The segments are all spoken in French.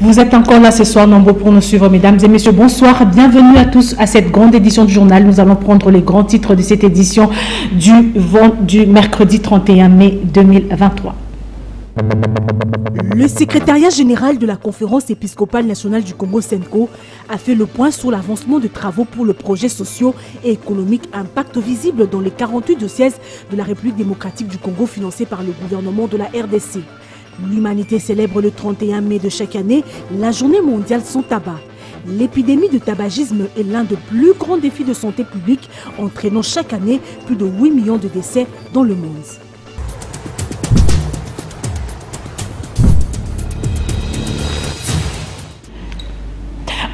Vous êtes encore là ce soir, nombreux pour nous suivre, mesdames et messieurs. Bonsoir, bienvenue à tous à cette grande édition du journal. Nous allons prendre les grands titres de cette édition du mercredi 31 mai 2023. Le secrétariat général de la Conférence épiscopale nationale du Congo SENCO a fait le point sur l'avancement de travaux pour le projet socio et économique Impact visible dans les 48 diocèses de la République démocratique du Congo financés par le gouvernement de la RDC. L'humanité célèbre le 31 mai de chaque année la journée mondiale sans tabac. L'épidémie de tabagisme est l'un des plus grands défis de santé publique, entraînant chaque année plus de 8 millions de décès dans le monde.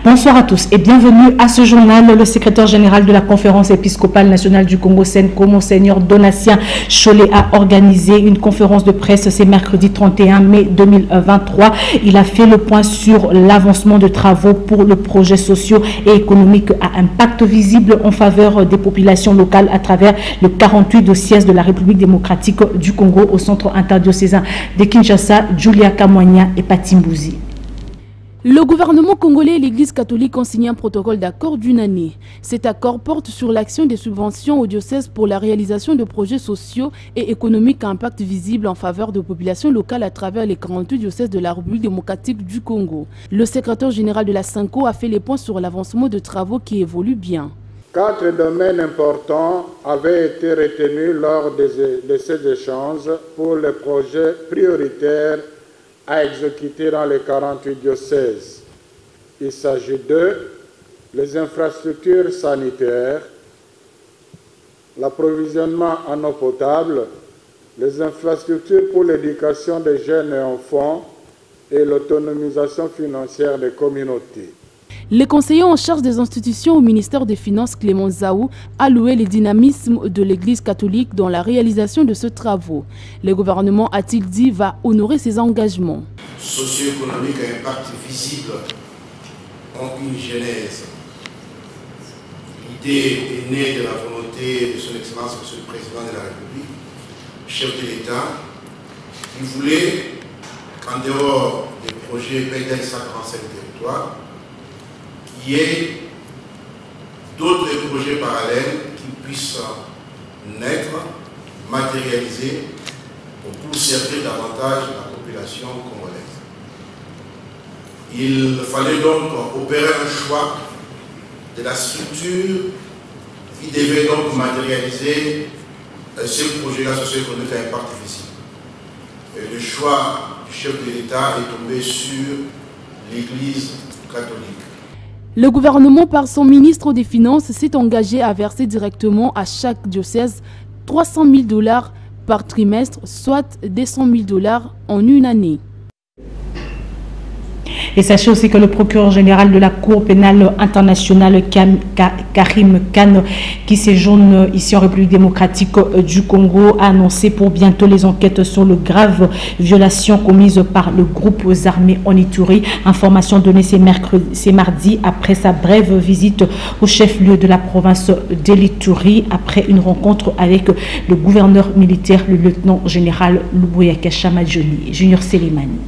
Bonsoir à tous et bienvenue à ce journal. Le secrétaire général de la Conférence épiscopale nationale du Congo SENCO, Monseigneur Donatien Cholet, a organisé une conférence de presse ce mercredi 31 mai 2023. Il a fait le point sur l'avancement de travaux pour le projet socio et économique à impact visible en faveur des populations locales à travers le 48 diocèses de la République démocratique du Congo au centre interdiocésain de Kinshasa, Julia Kamwanya et Patimbouzi. Le gouvernement congolais et l'Église catholique ont signé un protocole d'accord d'une année. Cet accord porte sur l'action des subventions aux diocèses pour la réalisation de projets sociaux et économiques à impact visible en faveur de populations locales à travers les 48 diocèses de la République démocratique du Congo. Le secrétaire général de la SENCO a fait les points sur l'avancement de travaux qui évoluent bien. 4 domaines importants avaient été retenus lors de ces échanges pour les projets prioritaires à exécuter dans les 48 diocèses. Il s'agit de les infrastructures sanitaires, l'approvisionnement en eau potable, les infrastructures pour l'éducation des jeunes et enfants et l'autonomisation financière des communautés. Les conseillers en charge des institutions au ministère des Finances, Clément Zaou, a loué le dynamisme de l'Église catholique dans la réalisation de ce travaux. Le gouvernement, a-t-il dit, va honorer ses engagements. Socio-économique à impact visible ont une genèse. L'idée est née de la volonté de son Excellence, Monsieur le Président de la République, chef de l'État, qui voulait qu'en dehors des projets PEDEL 145 territoires, qu'il y ait d'autres projets parallèles qui puissent naître, matérialiser pour servir davantage la population congolaise. Il fallait donc opérer un choix de la structure qui devait donc matérialiser ce projet-là socio-économique à impact visible. Et le choix du chef de l'État est tombé sur l'Église catholique. Le gouvernement, par son ministre des Finances, s'est engagé à verser directement à chaque diocèse 300 000 $ par trimestre, soit 200 000 $ en une année. Et sachez aussi que le procureur général de la Cour pénale internationale, Karim Khan, qui séjourne ici en République démocratique du Congo, a annoncé pour bientôt les enquêtes sur le grave violation commise par le groupe aux armées en Ituri. Information donnée ce mardi après sa brève visite au chef-lieu de la province de l'Ituri, après une rencontre avec le gouverneur militaire, le lieutenant-général Luboyaka Chamadjoni, Junior Selimani.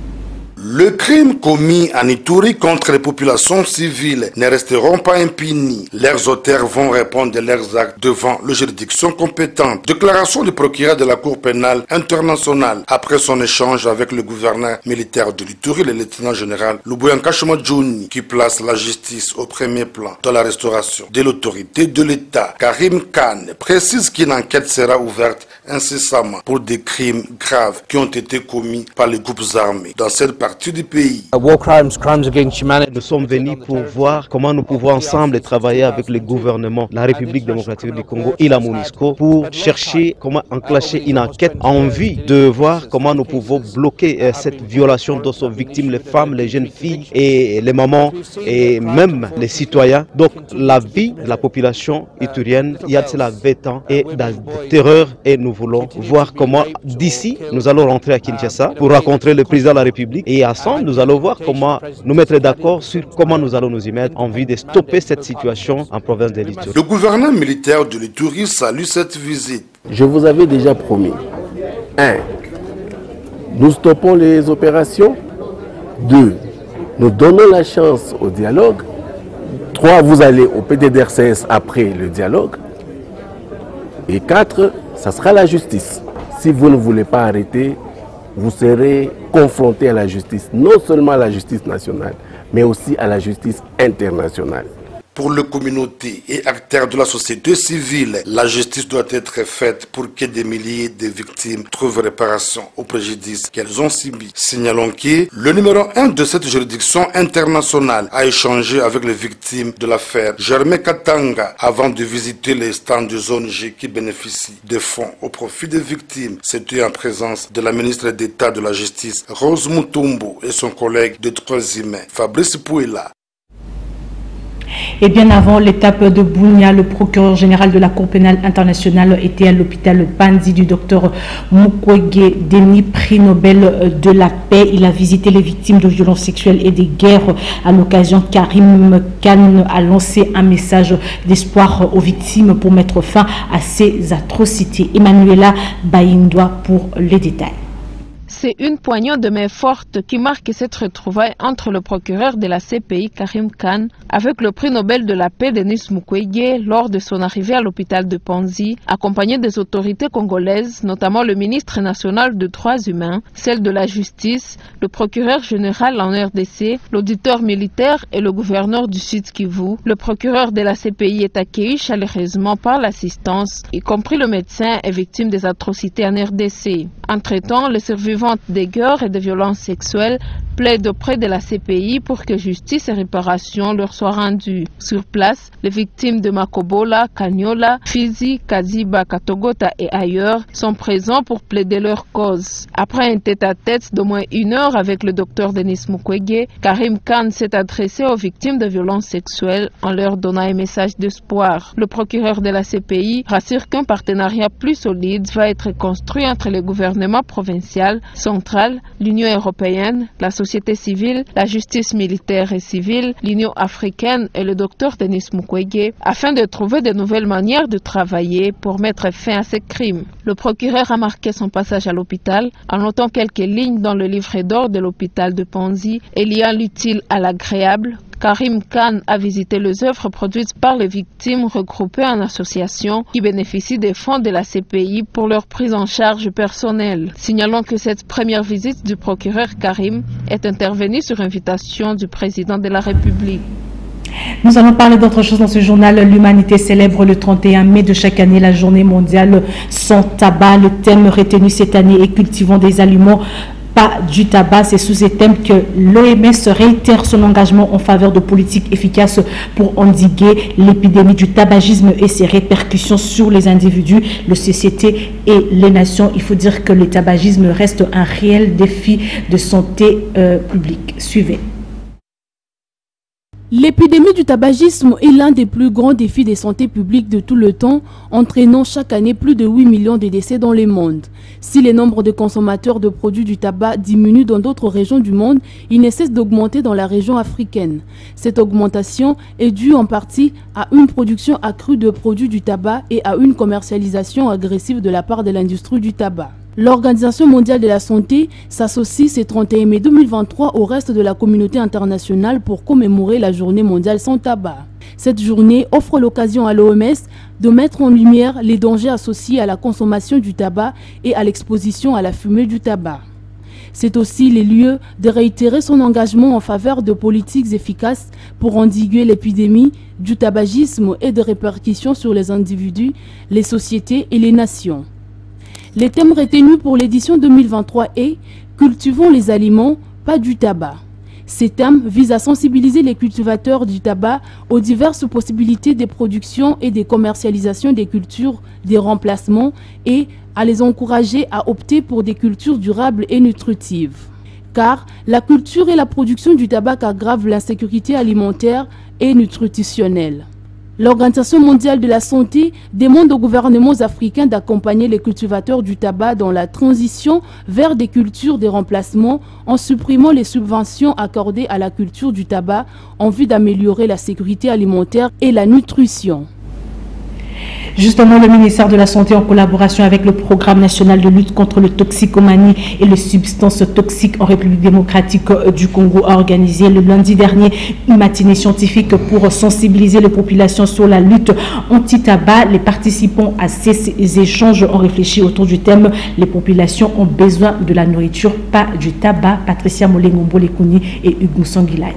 Le crime commis en Ituri contre les populations civiles ne resteront pas impunis. Leurs auteurs vont répondre de leurs actes devant les juridictions compétentes. Déclaration du procureur de la Cour pénale internationale après son échange avec le gouverneur militaire de l'Ituri, le lieutenant-général Luboyaka Chamadjoni, qui place la justice au premier plan dans la restauration de l'autorité de l'État. Karim Khan précise qu'une enquête sera ouverte incessamment pour des crimes graves qui ont été commis par les groupes armés dans cette partie du pays. Nous sommes venus pour voir comment nous pouvons ensemble travailler avec le gouvernement, la République démocratique du Congo et la MONUSCO pour chercher comment enclencher une enquête en vue de voir comment nous pouvons bloquer cette violation dont sont victimes les femmes, les jeunes filles et les mamans et même les citoyens. Donc la vie de la population iturienne, il y a de cela 20 ans, est dans la terreur et nous voulons voir comment d'ici nous allons rentrer à Kinshasa pour rencontrer le président de la République et ensemble nous allons voir comment nous mettre d'accord sur comment nous allons nous y mettre en vue de stopper cette situation en province de l'Ituri. Le gouverneur militaire de l'Ituri salue cette visite. Je vous avais déjà promis 1. Nous stoppons les opérations. 2. Nous donnons la chance au dialogue. 3, vous allez au PDDRCS après le dialogue. Et 4, ça sera la justice. Si vous ne voulez pas arrêter, vous serez confronté à la justice, non seulement à la justice nationale, mais aussi à la justice internationale. Pour les communautés et acteurs de la société civile, la justice doit être faite pour que des milliers de victimes trouvent réparation au préjudice qu'elles ont subi. Signalons que le numéro 1 de cette juridiction internationale a échangé avec les victimes de l'affaire Germain Katanga avant de visiter les stands de zone G qui bénéficient de fonds au profit des victimes. C'était en présence de la ministre d'État de la Justice Rose Mutombo et son collègue de droits humains Fabrice Pouela. Et bien avant l'étape de Bunia, le procureur général de la Cour pénale internationale était à l'hôpital Panzi du docteur Mukwege Denis, prix Nobel de la paix. Il a visité les victimes de violences sexuelles et des guerres. À l'occasion, Karim Khan a lancé un message d'espoir aux victimes pour mettre fin à ces atrocités. Emmanuela Baïndoa pour les détails. C'est une poignée de main forte qui marque cette retrouvaille entre le procureur de la CPI, Karim Khan, avec le prix Nobel de la paix, Denis Mukwege, lors de son arrivée à l'hôpital de Panzi, accompagné des autorités congolaises, notamment le ministre national des droits humains, celle de la justice, le procureur général en RDC, l'auditeur militaire et le gouverneur du Sud Kivu. Le procureur de la CPI est accueilli chaleureusement par l'assistance, y compris le médecin et victime des atrocités en RDC. Entre-temps, les survivants des guerres et des violences sexuelles plaident auprès de la CPI pour que justice et réparation leur soient rendues. Sur place, les victimes de Makobola, Kanyola, Fizi, Kaziba, Katogota et ailleurs sont présents pour plaider leur cause. Après un tête-à-tête d'au moins 1 heure avec le docteur Denis Mukwege, Karim Khan s'est adressé aux victimes de violences sexuelles en leur donnant un message d'espoir. Le procureur de la CPI rassure qu'un partenariat plus solide va être construit entre le gouvernement provincial, central, l'Union européenne, la société civile, la justice militaire et civile, l'Union africaine et le docteur Denis Mukwege afin de trouver de nouvelles manières de travailler pour mettre fin à ces crimes. Le procureur a marqué son passage à l'hôpital en notant quelques lignes dans le livret d'or de l'hôpital de Panzi et liant l'utile à l'agréable. Karim Khan a visité les œuvres produites par les victimes regroupées en associations qui bénéficient des fonds de la CPI pour leur prise en charge personnelle. Signalons que cette première visite du procureur Karim est intervenue sur invitation du président de la République. Nous allons parler d'autre chose dans ce journal. L'humanité célèbre le 31 mai de chaque année la journée mondiale sans tabac. Le thème retenu cette année est cultivant des aliments, pas du tabac. C'est sous ces thèmes que l'OMS réitère son engagement en faveur de politiques efficaces pour endiguer l'épidémie du tabagisme et ses répercussions sur les individus, les sociétés et les nations. Il faut dire que le tabagisme reste un réel défi de santé publique. Suivez. L'épidémie du tabagisme est l'un des plus grands défis de santé publique de tout le temps, entraînant chaque année plus de 8 millions de décès dans le monde. Si le nombre de consommateurs de produits du tabac diminue dans d'autres régions du monde, il ne cesse d'augmenter dans la région africaine. Cette augmentation est due en partie à une production accrue de produits du tabac et à une commercialisation agressive de la part de l'industrie du tabac. L'Organisation mondiale de la santé s'associe ce 31 mai 2023 au reste de la communauté internationale pour commémorer la journée mondiale sans tabac. Cette journée offre l'occasion à l'OMS de mettre en lumière les dangers associés à la consommation du tabac et à l'exposition à la fumée du tabac. C'est aussi le lieu de réitérer son engagement en faveur de politiques efficaces pour endiguer l'épidémie du tabagisme et de répercussions sur les individus, les sociétés et les nations. Les thèmes retenus pour l'édition 2023 est « Cultivons les aliments, pas du tabac ». Ces thèmes visent à sensibiliser les cultivateurs du tabac aux diverses possibilités de production et de commercialisation des cultures, des remplacements et à les encourager à opter pour des cultures durables et nutritives. Car la culture et la production du tabac aggravent l'insécurité alimentaire et nutritionnelle. L'Organisation mondiale de la santé demande aux gouvernements africains d'accompagner les cultivateurs du tabac dans la transition vers des cultures de remplacement en supprimant les subventions accordées à la culture du tabac en vue d'améliorer la sécurité alimentaire et la nutrition. Justement, le ministère de la Santé, en collaboration avec le Programme national de lutte contre le toxicomanie et les substances toxiques en République démocratique du Congo, a organisé le lundi dernier une matinée scientifique pour sensibiliser les populations sur la lutte anti-tabac. Les participants à ces échanges ont réfléchi autour du thème « Les populations ont besoin de la nourriture, pas du tabac ». Patricia Molengombo-Lekuni et Hugo Sanguilay.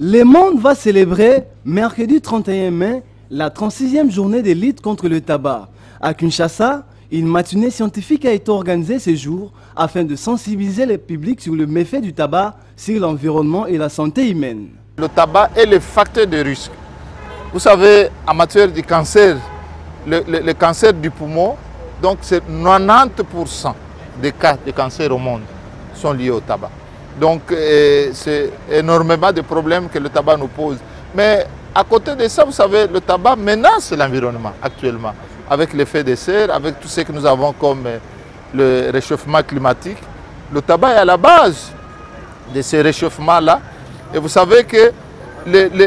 Le monde va célébrer mercredi 31 mai la 36e journée de lutte contre le tabac. À Kinshasa, une matinée scientifique a été organisée ce jour afin de sensibiliser le public sur le méfait du tabac sur l'environnement et la santé humaine. Le tabac est le facteur de risque. Vous savez, en matière de cancer, le cancer du poumon, donc c'est 90% des cas de cancer au monde sont liés au tabac. Donc c'est énormément de problèmes que le tabac nous pose. Mais à côté de ça, vous savez, le tabac menace l'environnement actuellement, avec l'effet de serre, avec tout ce que nous avons comme le réchauffement climatique. Le tabac est à la base de ce réchauffement-là. Et vous savez que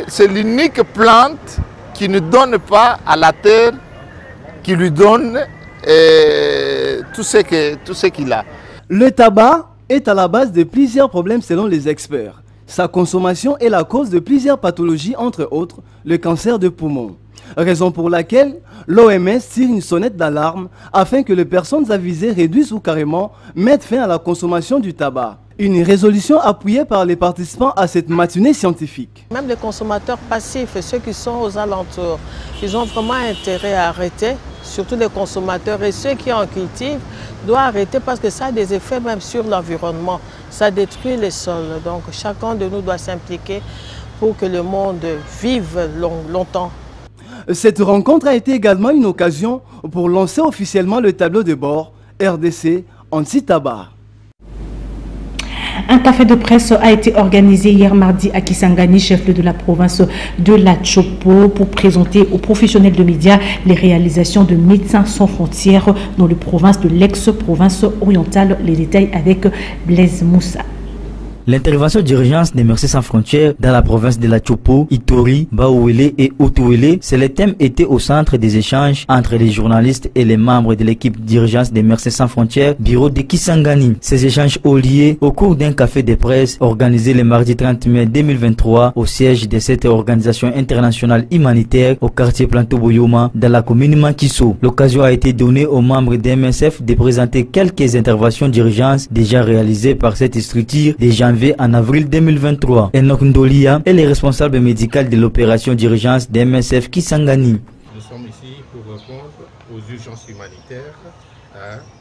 c'est l'unique plante qui ne donne pas à la terre, qui lui donne tout ce qu'il a. Le tabac est à la base de plusieurs problèmes selon les experts. Sa consommation est la cause de plusieurs pathologies, entre autres le cancer de poumon. Raison pour laquelle l'OMS tire une sonnette d'alarme afin que les personnes avisées réduisent ou carrément mettent fin à la consommation du tabac. Une résolution appuyée par les participants à cette matinée scientifique. Même les consommateurs passifs et ceux qui sont aux alentours, ils ont vraiment intérêt à arrêter, surtout les consommateurs et ceux qui en cultivent doivent arrêter parce que ça a des effets même sur l'environnement. Ça détruit les sols. Donc chacun de nous doit s'impliquer pour que le monde vive longtemps. Cette rencontre a été également une occasion pour lancer officiellement le tableau de bord RDC anti-tabac. Un café de presse a été organisé hier mardi à Kisangani, chef-lieu de la province de la Chopo, pour présenter aux professionnels de médias les réalisations de Médecins sans frontières dans les provinces de l'ex-province orientale. Les détails avec Blaise Moussa. L'intervention d'urgence des Médecins sans frontières dans la province de la Chopo, Itori, Baouélé et Otouélé, c'est le thème était au centre des échanges entre les journalistes et les membres de l'équipe d'urgence des Médecins sans frontières, bureau de Kisangani. Ces échanges ont lieu au cours d'un café de presse organisé le mardi 30 mai 2023 au siège de cette organisation internationale humanitaire au quartier Planto Boyoma dans la commune Mankiso. L'occasion a été donnée aux membres des MSF de présenter quelques interventions d'urgence déjà réalisées par cette structure déjà en avril 2023. Enoch Ndolia est le responsable médical de l'opération d'urgence des MSF Kisangani. Nous sommes ici pour répondre aux urgences humanitaires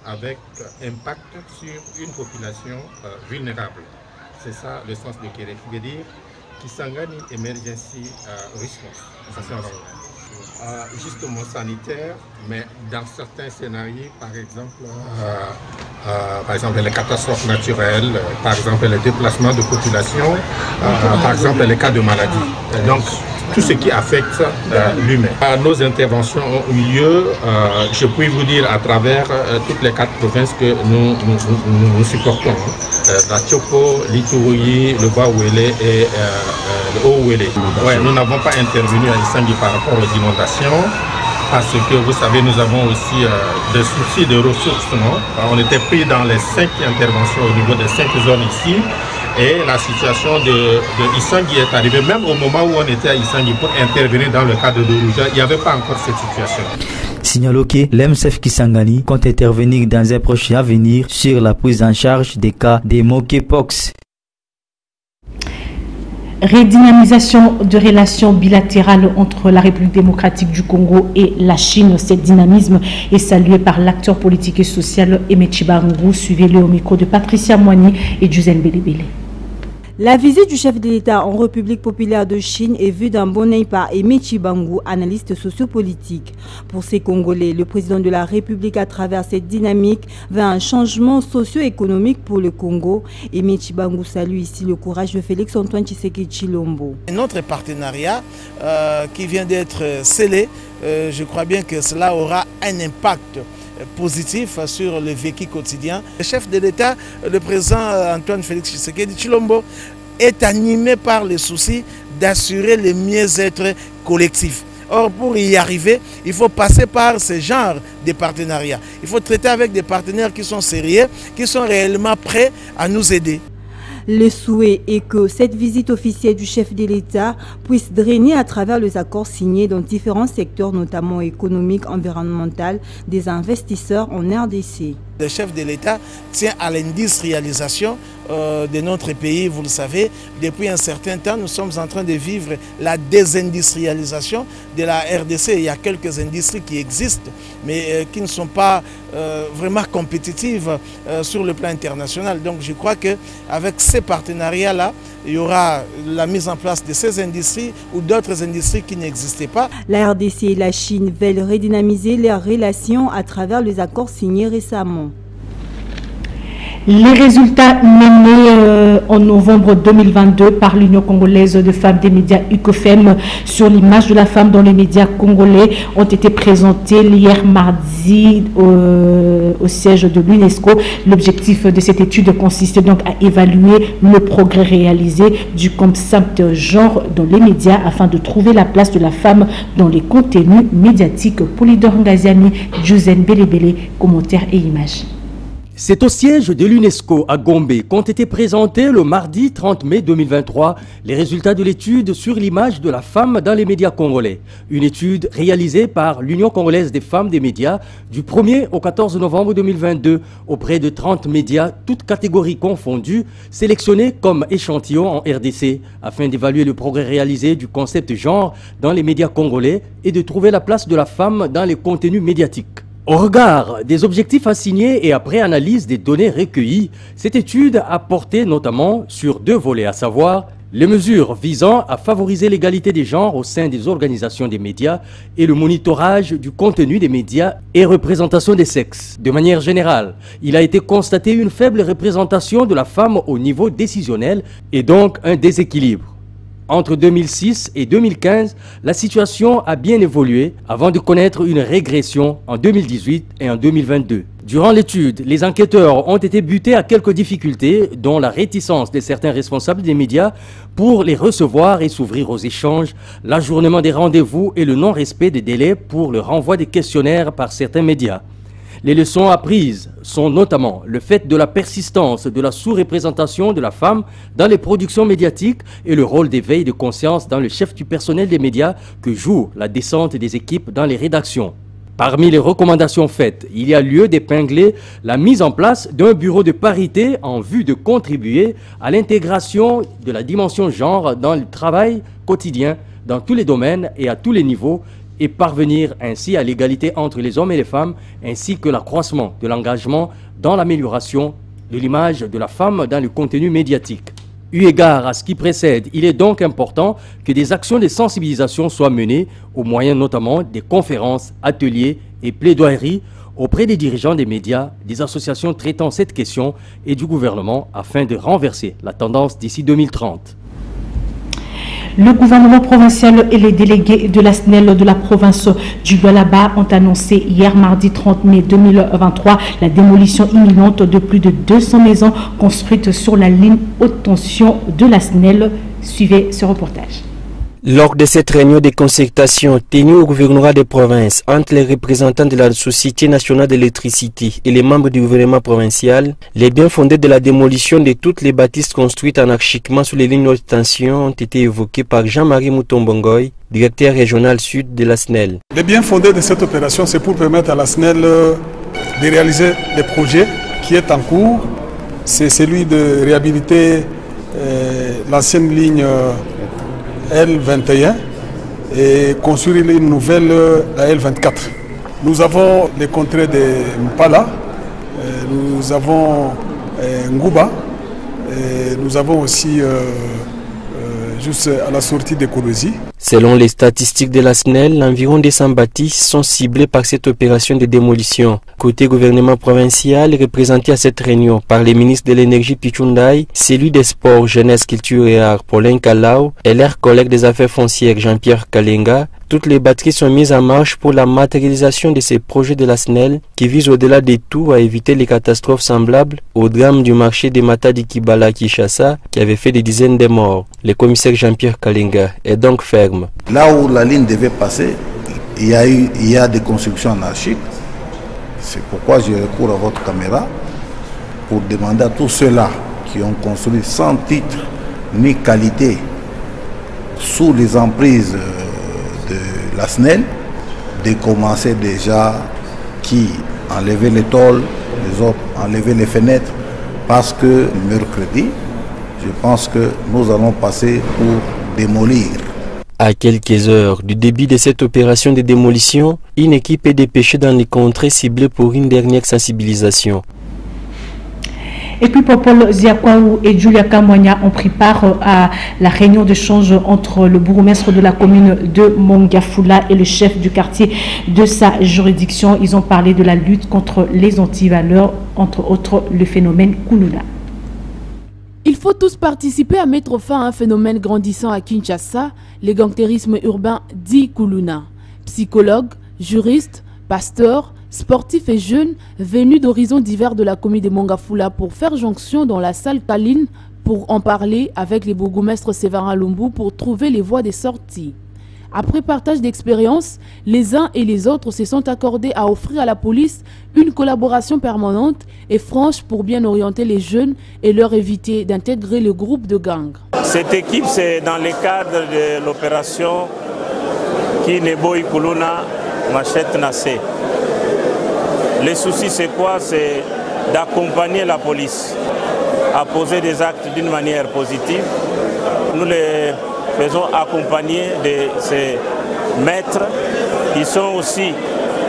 avec impact sur une population vulnérable. C'est ça le sens de Kéré, qui veut dire Kisangani Emergency Response. Ça c'est en anglais. Justement sanitaire, mais dans certains scénarios, par exemple les catastrophes naturelles, par exemple les déplacements de population, par exemple les cas de maladie. Donc tout ce qui affecte l'humain. Nos interventions ont eu lieu, je puis vous dire, à travers toutes les 4 provinces que nous supportons. La Chopo, l'Itouyi, le Bas-Ouélé et le Haut-Ouélé. Ouais, nous n'avons pas intervenu à Isangi par rapport aux inondations parce que vous savez, nous avons aussi des soucis de ressources. Non? On était pris dans les 5 interventions au niveau des 5 zones ici. Et la situation de Isangi est arrivée, même au moment où on était à Isangi pour intervenir dans le cadre de Rouja, il n'y avait pas encore cette situation. Signalons que l'MSF Kisangani compte intervenir dans un proche avenir sur la prise en charge des cas de monkeypox. Redynamisation de relations bilatérales entre la République démocratique du Congo et la Chine. Ce dynamisme est salué par l'acteur politique et social Emechi Barungu. Suivez-le au micro de Patricia Moigny et Juzen Belebele. La visite du chef de l'État en République populaire de Chine est vue d'un bon œil par Emechi Barungu, analyste sociopolitique. Pour ces Congolais, le président de la République, à travers cette dynamique, veut un changement socio-économique pour le Congo. Emechi Barungu salue ici le courage de Félix-Antoine Tshisekedi Tshilombo. Notre partenariat qui vient d'être scellé, je crois bien que cela aura un impact positif sur le vécu quotidien. Le chef de l'État, le président Antoine Félix Tshisekedi Tshilombo, est animé par le souci d'assurer le mieux-être collectif. Or, pour y arriver, il faut passer par ce genre de partenariats. Il faut traiter avec des partenaires qui sont sérieux, qui sont réellement prêts à nous aider. Le souhait est que cette visite officielle du chef de l'État puisse drainer à travers les accords signés dans différents secteurs, notamment économiques, environnementaux, des investisseurs en RDC. Le chef de l'État tient à l'industrialisation de notre pays, vous le savez. Depuis un certain temps, nous sommes en train de vivre la désindustrialisation de la RDC. Il y a quelques industries qui existent, mais qui ne sont pas vraiment compétitives sur le plan international. Donc je crois qu'avec ces partenariats-là, il y aura la mise en place de ces industries ou d'autres industries qui n'existaient pas. La RDC et la Chine veulent redynamiser leurs relations à travers les accords signés récemment. Les résultats menés en novembre 2022 par l'Union congolaise de femmes des médias UCOFEM sur l'image de la femme dans les médias congolais ont été présentés hier mardi au siège de l'UNESCO. L'objectif de cette étude consiste donc à évaluer le progrès réalisé du concept genre dans les médias afin de trouver la place de la femme dans les contenus médiatiques. Polydor Ngaziani, Juzen Belebele, commentaires et images. C'est au siège de l'UNESCO à Gombe qu'ont été présentés le mardi 30 mai 2023 les résultats de l'étude sur l'image de la femme dans les médias congolais. Une étude réalisée par l'Union congolaise des femmes des médias du 1er au 14 novembre 2022 auprès de 30 médias, toutes catégories confondues, sélectionnés comme échantillons en RDC afin d'évaluer le progrès réalisé du concept genre dans les médias congolais et de trouver la place de la femme dans les contenus médiatiques. Au regard des objectifs assignés et après analyse des données recueillies, cette étude a porté notamment sur deux volets, à savoir les mesures visant à favoriser l'égalité des genres au sein des organisations des médias et le monitorage du contenu des médias et représentation des sexes. De manière générale, il a été constaté une faible représentation de la femme au niveau décisionnel et donc un déséquilibre. Entre 2006 et 2015, la situation a bien évolué avant de connaître une régression en 2018 et en 2022. Durant l'étude, les enquêteurs ont été butés à quelques difficultés, dont la réticence de certains responsables des médias pour les recevoir et s'ouvrir aux échanges, l'ajournement des rendez-vous et le non-respect des délais pour le renvoi des questionnaires par certains médias. Les leçons apprises sont notamment le fait de la persistance de la sous-représentation de la femme dans les productions médiatiques et le rôle d'éveil de conscience dans le chef du personnel des médias que joue la descente des équipes dans les rédactions. Parmi les recommandations faites, il y a lieu d'épingler la mise en place d'un bureau de parité en vue de contribuer à l'intégration de la dimension genre dans le travail quotidien, dans tous les domaines et à tous les niveaux, et parvenir ainsi à l'égalité entre les hommes et les femmes, ainsi que l'accroissement de l'engagement dans l'amélioration de l'image de la femme dans le contenu médiatique. Eu égard à ce qui précède, il est donc important que des actions de sensibilisation soient menées, au moyen notamment des conférences, ateliers et plaidoyeries auprès des dirigeants des médias, des associations traitant cette question et du gouvernement afin de renverser la tendance d'ici 2030. Le gouvernement provincial et les délégués de la SNEL de la province du Lualaba ont annoncé hier mardi 30 mai 2023 la démolition imminente de plus de 200 maisons construites sur la ligne haute tension de la SNEL. Suivez ce reportage. Lors de cette réunion de concertation tenue au gouvernorat des provinces entre les représentants de la Société nationale d'électricité et les membres du gouvernement provincial, les biens fondés de la démolition de toutes les bâtisses construites anarchiquement sous les lignes haute tension ont été évoqués par Jean-Marie Moutombongoy, directeur régional sud de la SNEL. Les biens fondés de cette opération, c'est pour permettre à la SNEL de réaliser des projets qui est en cours. C'est celui de réhabiliter l'ancienne ligne L21 et construire une nouvelle, la L24. Nous avons les contrées de Mpala, nous avons Ngouba, et nous avons aussi juste à la sortie de Kolosi. Selon les statistiques de la SNEL, environ 200 bâtisses sont ciblées par cette opération de démolition. Côté gouvernement provincial, représenté à cette réunion par les ministres de l'énergie Pichundaï, celui des sports, jeunesse, culture et art Paulin Kalao et leur collègue des affaires foncières Jean-Pierre Kalenga, toutes les batteries sont mises en marche pour la matérialisation de ces projets de la SNEL qui visent au-delà des tout à éviter les catastrophes semblables au drame du marché des Matadi Kibala Kinshasa qui avait fait des dizaines de morts. Le commissaire Jean-Pierre Kalenga est donc ferme. terme. Là où la ligne devait passer, il y a des constructions anarchiques. C'est pourquoi je recours à votre caméra pour demander à tous ceux-là qui ont construit sans titre ni qualité sous les emprises de la SNEL de commencer déjà qui enlever les tôles, les autres enlever les fenêtres, parce que mercredi, je pense que nous allons passer pour démolir. À quelques heures du début de cette opération de démolition, une équipe est dépêchée dans les contrées ciblées pour une dernière sensibilisation. Et puis Paul Ziakwaou et Julia Kamwanya ont pris part à la réunion d'échange entre le bourgmestre de la commune de Mongafula et le chef du quartier de sa juridiction. Ils ont parlé de la lutte contre les antivaleurs, entre autres le phénomène Kuluna. Il faut tous participer à mettre fin à un phénomène grandissant à Kinshasa, le gangstérisme urbain dit Kuluna. Psychologues, juristes, pasteurs, sportifs et jeunes venus d'horizons divers de la commune de Mongafula pour faire jonction dans la salle Kaline pour en parler avec les bourgmestres Séverin Lumbu pour trouver les voies des sorties. Après partage d'expériences, les uns et les autres se sont accordés à offrir à la police une collaboration permanente et franche pour bien orienter les jeunes et leur éviter d'intégrer le groupe de gangs. Cette équipe, c'est dans le cadre de l'opération Kineboy Kuluna Machette Nassé. Le souci, c'est quoi? C'est d'accompagner la police à poser des actes d'une manière positive. Nous les faisons accompagner de ces maîtres qui sont aussi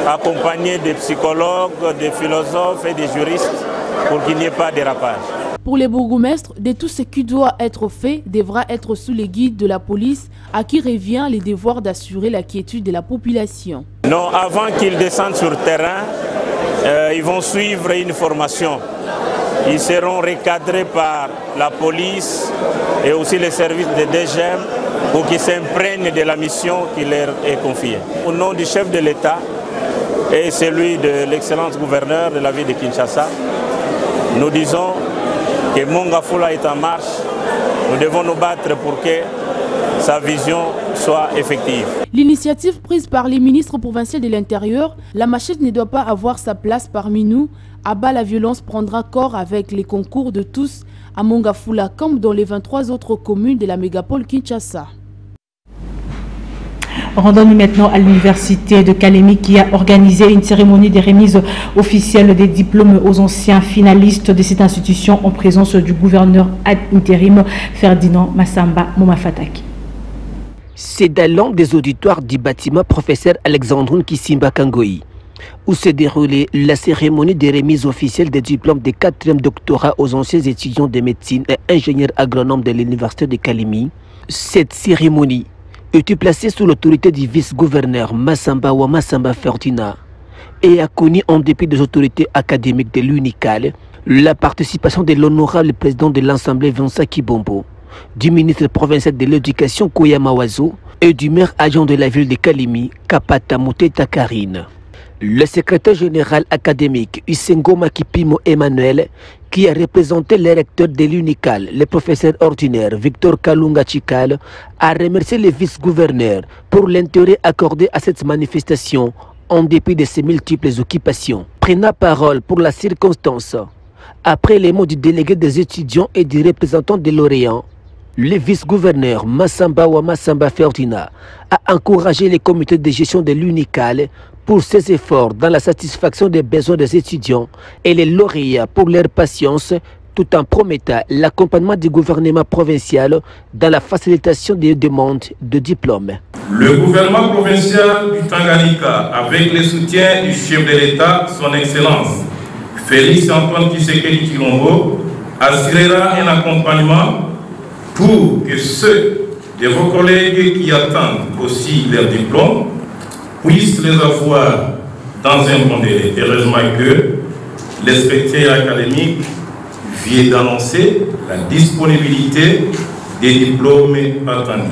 accompagnés des psychologues, des philosophes et des juristes pour qu'il n'y ait pas de dérapage. Pour les bourgmestres, de tout ce qui doit être fait devra être sous les guides de la police à qui revient le devoir d'assurer la quiétude de la population. Non, avant qu'ils descendent sur le terrain, ils vont suivre une formation. Ils seront recadrés par la police et aussi les services de DGM pour qu'ils s'imprègnent de la mission qui leur est confiée. Au nom du chef de l'État et celui de l'excellence gouverneur de la ville de Kinshasa, nous disons que Mongafula est en marche. Nous devons nous battre pour que sa vision soit effective. L'initiative prise par les ministres provinciaux de l'Intérieur, la machette ne doit pas avoir sa place parmi nous. À bas, la violence prendra corps avec les concours de tous à Mongafula comme dans les 23 autres communes de la mégapole Kinshasa. Rendons-nous maintenant à l'université de Kalemi qui a organisé une cérémonie de remise officielle des diplômes aux anciens finalistes de cette institution en présence du gouverneur ad interim Ferdinand Massamba Momafataki. C'est dans l'un des auditoires du bâtiment professeur Alexandrine Kisimba Kangoyi où s'est déroulée la cérémonie de remise officielle des diplômes de 4e doctorat aux anciens étudiants de médecine et ingénieurs agronomes de l'université de Kalemi. Cette cérémonie était placée sous l'autorité du vice-gouverneur Massamba Massamba Ferdinand et a connu, en dépit des autorités académiques de l'UNICAL, la participation de l'honorable président de l'Assemblée Vincent Kibombo, du ministre provincial de l'éducation Koyama Wazo et du maire adjoint de la ville de Kalemi, Kapata Muteta Karine. Le secrétaire général académique Isengo Makipimo Emmanuel, qui a représenté le recteur de l'UNICAL, le professeur ordinaire Victor Kalunga Chikal, a remercié le vice-gouverneur pour l'intérêt accordé à cette manifestation en dépit de ses multiples occupations. Prenant parole pour la circonstance, après les mots du délégué des étudiants et du représentant de l'Orient, le vice-gouverneur Massamba Massamba Ferdinand a encouragé les comités de gestion de l'UNICAL pour ses efforts dans la satisfaction des besoins des étudiants et les lauréats pour leur patience, tout en promettant l'accompagnement du gouvernement provincial dans la facilitation des demandes de diplômes. Le gouvernement provincial du Tanganyika, avec le soutien du chef de l'État, son Excellence, Félix Antoine Tshisekedi Tshilombo, assurera un accompagnement pour que ceux de vos collègues qui attendent aussi leur diplôme puissent les avoir dans un bon délai. Heureusement que l'inspecteur académique vient d'annoncer la disponibilité des diplômes attendus.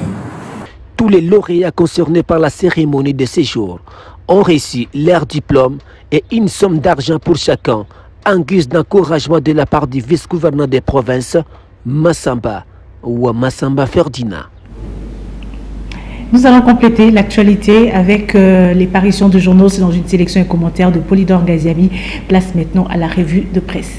Tous les lauréats concernés par la cérémonie de séjour ont reçu leur diplôme et une somme d'argent pour chacun en guise d'encouragement de la part du vice-gouverneur des provinces, Massamba Massamba Ferdinand. Nous allons compléter l'actualité avec les parutions de journaux. C'est dans une sélection et commentaire de Polydor Gaziami. Place maintenant à la revue de presse.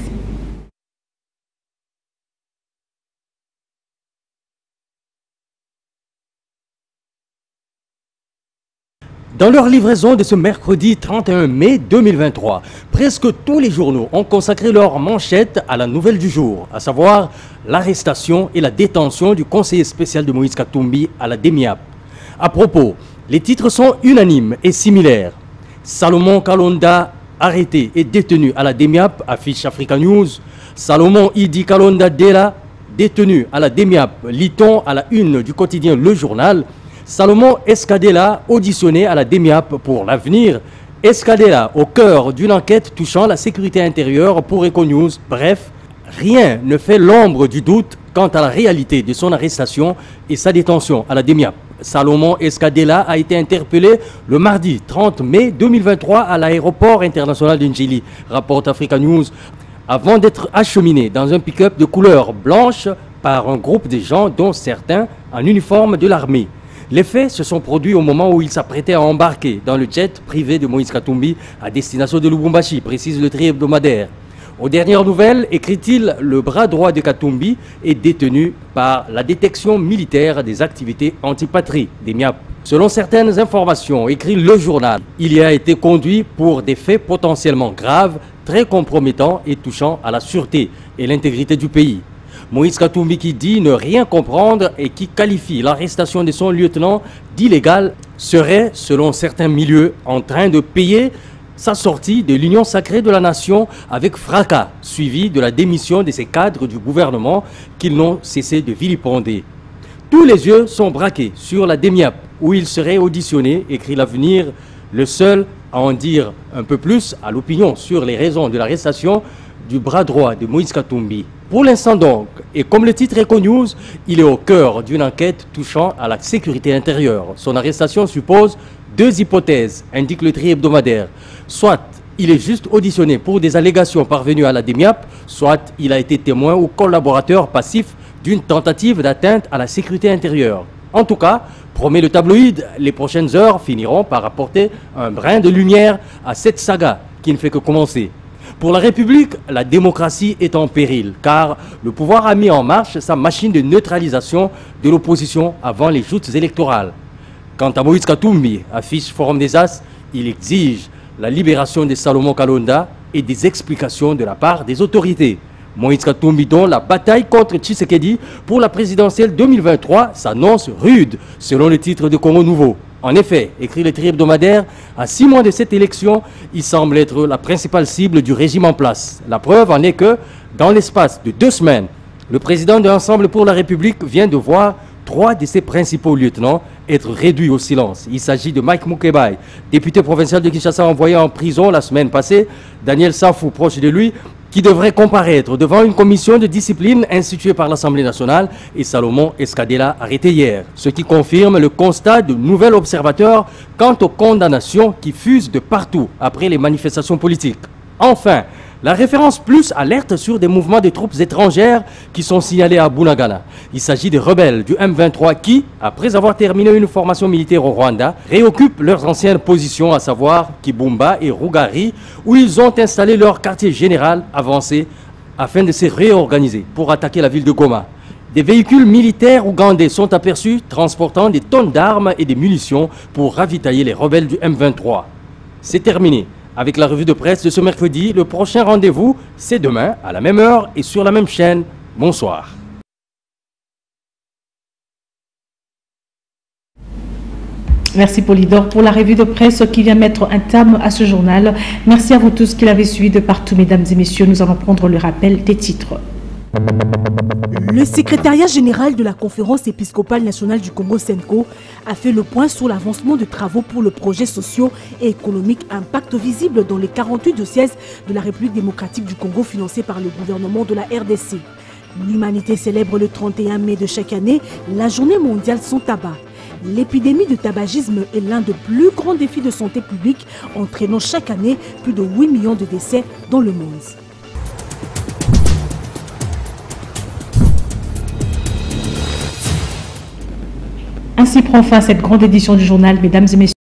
Dans leur livraison de ce mercredi 31 mai 2023, presque tous les journaux ont consacré leur manchette à la nouvelle du jour, à savoir l'arrestation et la détention du conseiller spécial de Moïse Katumbi à la DEMIAP. À propos, les titres sont unanimes et similaires. Salomon Kalonda arrêté et détenu à la DEMIAP, affiche Africa News. Salomon Idi Kalonda Dela détenu à la DEMIAP, lit-on à la une du quotidien Le Journal. Salomon Escadela, auditionné à la DEMIAP pour l'avenir. Escadela, au cœur d'une enquête touchant la sécurité intérieure pour Econews. Bref, rien ne fait l'ombre du doute quant à la réalité de son arrestation et sa détention à la DEMIAP. Salomon Escadela a été interpellé le mardi 30 mai 2023 à l'aéroport international de Njili, rapporte Africa News, avant d'être acheminé dans un pick-up de couleur blanche par un groupe de gens, dont certains en uniforme de l'armée. Les faits se sont produits au moment où il s'apprêtait à embarquer dans le jet privé de Moïse Katumbi à destination de Lubumbashi, précise le tri-hebdomadaire. Aux dernières nouvelles, écrit-il, le bras droit de Katumbi est détenu par la détection militaire des activités anti-patrie, DEMIAP. Selon certaines informations, écrit Le Journal, il y a été conduit pour des faits potentiellement graves, très compromettants et touchant à la sûreté et l'intégrité du pays. Moïse Katumbi qui dit ne rien comprendre et qui qualifie l'arrestation de son lieutenant d'illégale serait, selon certains milieux, en train de payer sa sortie de l'Union sacrée de la nation avec fracas, suivi de la démission de ses cadres du gouvernement qu'ils n'ont cessé de vilipender. Tous les yeux sont braqués sur la DEMIAP où il serait auditionné, écrit l'Avenir, le seul à en dire un peu plus à l'opinion sur les raisons de l'arrestation du bras droit de Moïse Katumbi. Pour l'instant donc, et comme le titre Econews, il est au cœur d'une enquête touchant à la sécurité intérieure. Son arrestation suppose deux hypothèses, indique le tri-hebdomadaire. Soit il est juste auditionné pour des allégations parvenues à la DEMIAP, soit il a été témoin ou collaborateur passif d'une tentative d'atteinte à la sécurité intérieure. En tout cas, promet le tabloïd, les prochaines heures finiront par apporter un brin de lumière à cette saga qui ne fait que commencer. Pour la République, la démocratie est en péril, car le pouvoir a mis en marche sa machine de neutralisation de l'opposition avant les joutes électorales. Quant à Moïse Katumbi, affiche Forum des As, il exige la libération de Salomon Kalonda et des explications de la part des autorités. Moïse Katumbi, dont la bataille contre Tshisekedi pour la présidentielle 2023 s'annonce rude, selon le titre de Congo Nouveau. En effet, écrit le tri-hebdomadaire, à 6 mois de cette élection, il semble être la principale cible du régime en place. La preuve en est que, dans l'espace de 2 semaines, le président de l'Ensemble pour la République vient de voir 3 de ses principaux lieutenants être réduits au silence. Il s'agit de Mike Mukebai, député provincial de Kinshasa envoyé en prison la semaine passée, Daniel Safou, proche de lui, qui devrait comparaître devant une commission de discipline instituée par l'Assemblée nationale, et Salomon Escadela arrêté hier. Ce qui confirme le constat de nouvel observateur quant aux condamnations qui fusent de partout après les manifestations politiques. Enfin, la référence plus alerte sur des mouvements de troupes étrangères qui sont signalés à Bunagana. Il s'agit des rebelles du M23 qui, après avoir terminé une formation militaire au Rwanda, réoccupent leurs anciennes positions, à savoir Kibumba et Rugari, où ils ont installé leur quartier général avancé afin de se réorganiser pour attaquer la ville de Goma. Des véhicules militaires ougandais sont aperçus transportant des tonnes d'armes et des munitions pour ravitailler les rebelles du M23. C'est terminé. Avec la revue de presse de ce mercredi, le prochain rendez-vous, c'est demain, à la même heure et sur la même chaîne. Bonsoir. Merci Polydor pour la revue de presse qui vient mettre un terme à ce journal. Merci à vous tous qui l'avez suivi de partout, mesdames et messieurs. Nous allons prendre le rappel des titres. Le secrétariat général de la Conférence épiscopale nationale du Congo SENCO a fait le point sur l'avancement de travaux pour le projet socio et économique Impact visible dans les 48 diocèses de la République démocratique du Congo financés par le gouvernement de la RDC. L'humanité célèbre le 31 mai de chaque année la journée mondiale sans tabac. L'épidémie de tabagisme est l'un des plus grands défis de santé publique, entraînant chaque année plus de 8 millions de décès dans le monde. Ainsi prend fin cette grande édition du journal, mesdames et messieurs.